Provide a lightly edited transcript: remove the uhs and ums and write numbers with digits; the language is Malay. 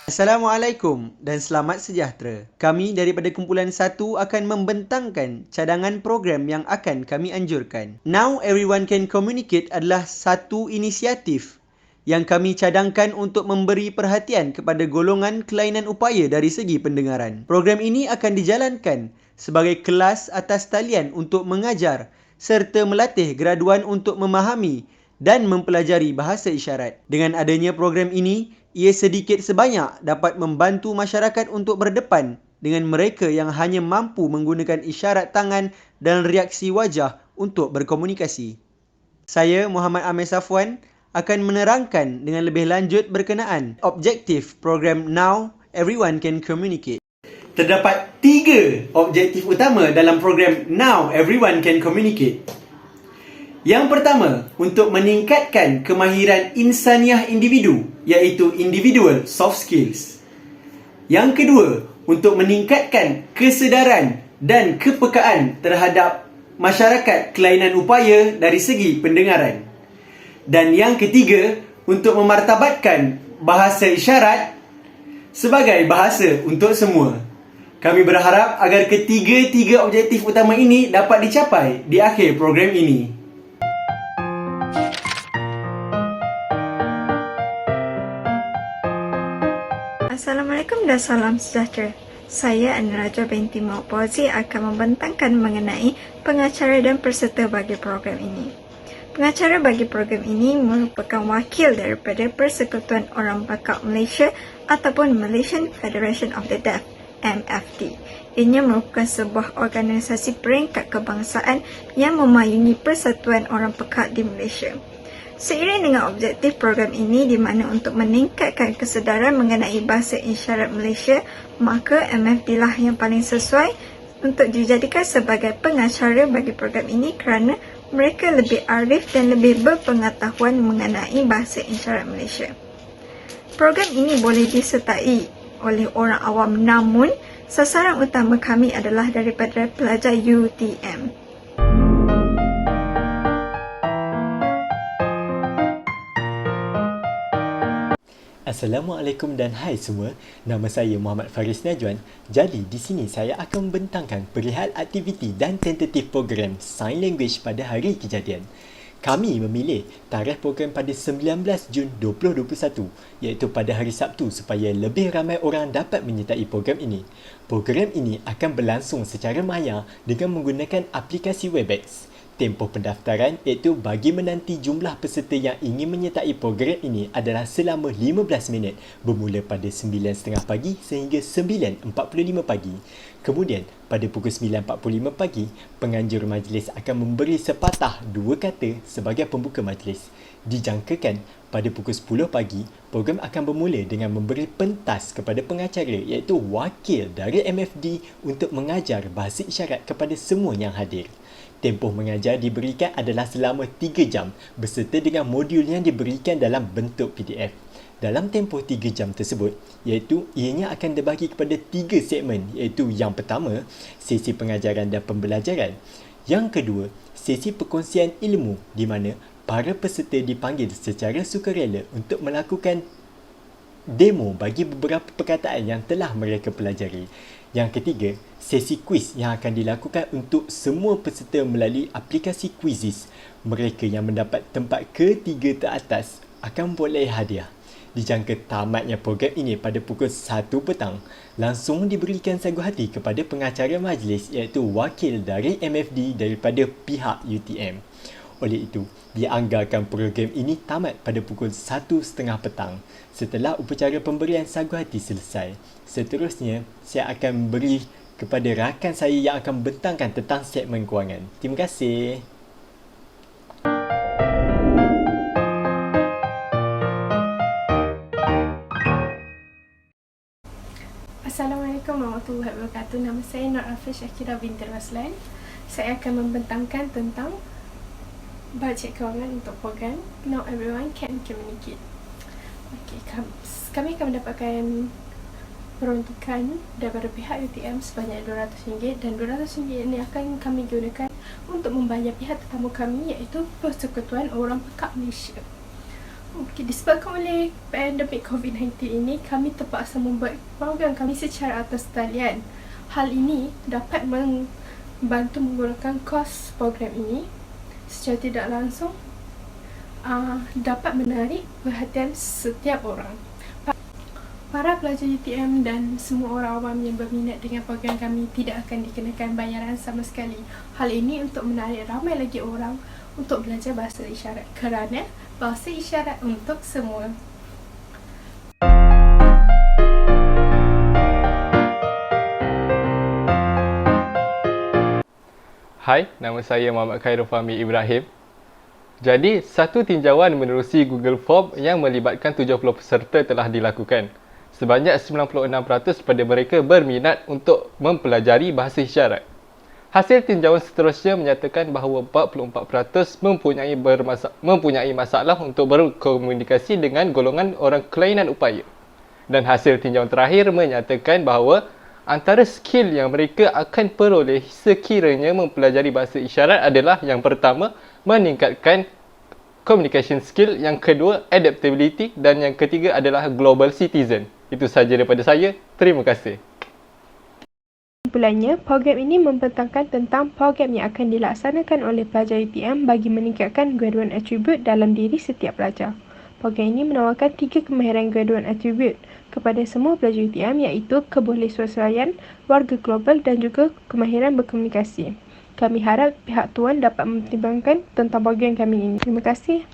Assalamualaikum dan selamat sejahtera. Kami daripada Kumpulan 1 akan membentangkan cadangan program yang akan kami anjurkan. Now Everyone Can Communicate adalah satu inisiatif yang kami cadangkan untuk memberi perhatian kepada golongan kelainan upaya dari segi pendengaran. Program ini akan dijalankan sebagai kelas atas talian untuk mengajar serta melatih graduan untuk memahami dan mempelajari bahasa isyarat. Dengan adanya program ini, ia sedikit sebanyak dapat membantu masyarakat untuk berdepan dengan mereka yang hanya mampu menggunakan isyarat tangan dan reaksi wajah untuk berkomunikasi. Saya, Muhammad Amir Safwan, akan menerangkan dengan lebih lanjut berkenaan objektif program Now Everyone Can Communicate. Terdapat 3 objektif utama dalam program Now Everyone Can Communicate. Yang pertama, untuk meningkatkan kemahiran insaniah individu, iaitu individual soft skills. Yang kedua, untuk meningkatkan kesedaran dan kepekaan terhadap masyarakat kelainan upaya dari segi pendengaran. Dan yang ketiga, untuk memartabatkan bahasa isyarat sebagai bahasa untuk semua. Kami berharap agar ketiga-tiga objektif utama ini dapat dicapai di akhir program ini. Assalamualaikum dan salam sejahtera. Saya Aniraja binti Maupozi akan membentangkan mengenai pengacara dan peserta bagi program ini. Pengacara bagi program ini merupakan wakil daripada Persekutuan Orang Bakak Malaysia ataupun Malaysian Federation of the Deaf, MFD. Ianya merupakan sebuah organisasi peringkat kebangsaan yang memayungi Persatuan Orang Pekak di Malaysia. Seiring dengan objektif program ini di mana untuk meningkatkan kesedaran mengenai bahasa isyarat Malaysia, maka MFD lah yang paling sesuai untuk dijadikan sebagai pengacara bagi program ini kerana mereka lebih arif dan lebih berpengetahuan mengenai bahasa isyarat Malaysia. Program ini boleh disertai oleh orang awam, namun sasaran utama kami adalah daripada pelajar UTM. Assalamualaikum dan hai semua. Nama saya Muhammad Faris Najwan. Jadi di sini saya akan membentangkan perihal aktiviti dan tentatif program Sign Language pada hari kejadian. Kami memilih tarikh program pada 19 Jun 2021 iaitu pada hari Sabtu supaya lebih ramai orang dapat menyertai program ini. Program ini akan berlangsung secara maya dengan menggunakan aplikasi Webex. Tempoh pendaftaran iaitu bagi menanti jumlah peserta yang ingin menyertai program ini adalah selama 15 minit bermula pada 9.30 pagi sehingga 9.45 pagi. Kemudian pada pukul 9.45 pagi, penganjur majlis akan memberi sepatah 2 kata sebagai pembuka majlis. Dijangkakan pada pukul 10 pagi, program akan bermula dengan memberi pentas kepada pengacara iaitu wakil dari MFD untuk mengajar bahasa isyarat kepada semua yang hadir. Tempoh mengajar diberikan adalah selama 3 jam berserta dengan modul yang diberikan dalam bentuk PDF. Dalam tempoh 3 jam tersebut, ianya akan dibagi kepada 3 segmen iaitu yang pertama, sesi pengajaran dan pembelajaran. Yang kedua, sesi perkongsian ilmu di mana para peserta dipanggil secara sukarela untuk melakukan demo bagi beberapa perkataan yang telah mereka pelajari. Yang ketiga, sesi kuis yang akan dilakukan untuk semua peserta melalui aplikasi Quizizz. Mereka yang mendapat tempat ketiga teratas akan boleh hadiah. Dijangka tamatnya program ini pada pukul 1 petang. Langsung diberikan sagu hati kepada pengacara majlis iaitu wakil dari MFD daripada pihak UTM. Oleh itu, dianggarkan program ini tamat pada pukul 1.30 petang. Setelah upacara pemberian sagu hati selesai, seterusnya saya akan beri kepada rakan saya yang akan bentangkan tentang segmen kewangan. Terima kasih. Assalamualaikum warahmatullahi wabarakatuh. Nama saya Nur Afif Syakira binti Raslan. Saya akan membentangkan tentang bajet kewangan untuk program Now Everyone Can Communicate. Okay, kami akan mendapatkan peruntukan daripada pihak UTM sebanyak RM200 dan RM200 ini akan kami gunakan untuk membayar pihak tetamu kami iaitu Persekutuan Orang Pekak Malaysia. Disebabkan oleh pandemik COVID-19 ini, kami terpaksa membuat program kami secara atas talian. Hal ini dapat membantu menggunakan kos program ini secara tidak langsung dapat menarik perhatian setiap orang. Para pelajar UTM dan semua orang awam yang berminat dengan program kami tidak akan dikenakan bayaran sama sekali. Hal ini untuk menarik ramai lagi orang untuk belajar bahasa isyarat, kerana bahasa isyarat untuk semua. Hai, nama saya Muhammad Khairul Fahmi Ibrahim. Jadi, satu tinjauan menerusi Google Form yang melibatkan 70 peserta telah dilakukan. Sebanyak 96% daripada mereka berminat untuk mempelajari bahasa isyarat. Hasil tinjauan seterusnya menyatakan bahawa 44% mempunyai masalah untuk berkomunikasi dengan golongan orang kelainan upaya. Dan hasil tinjauan terakhir menyatakan bahawa antara skill yang mereka akan peroleh sekiranya mempelajari bahasa isyarat adalah yang pertama, meningkatkan communication skill, yang kedua, adaptability, dan yang ketiga adalah global citizen. Itu sahaja daripada saya. Terima kasih. Kesimpulannya, program ini membentangkan tentang program yang akan dilaksanakan oleh pelajar UTM bagi meningkatkan graduan atribut dalam diri setiap pelajar. Program ini menawarkan 3 kemahiran graduan atribut kepada semua pelajar UTM, iaitu kebolehsesuaian, warga global dan juga kemahiran berkomunikasi. Kami harap pihak tuan dapat mempertimbangkan tentang program kami ini. Terima kasih.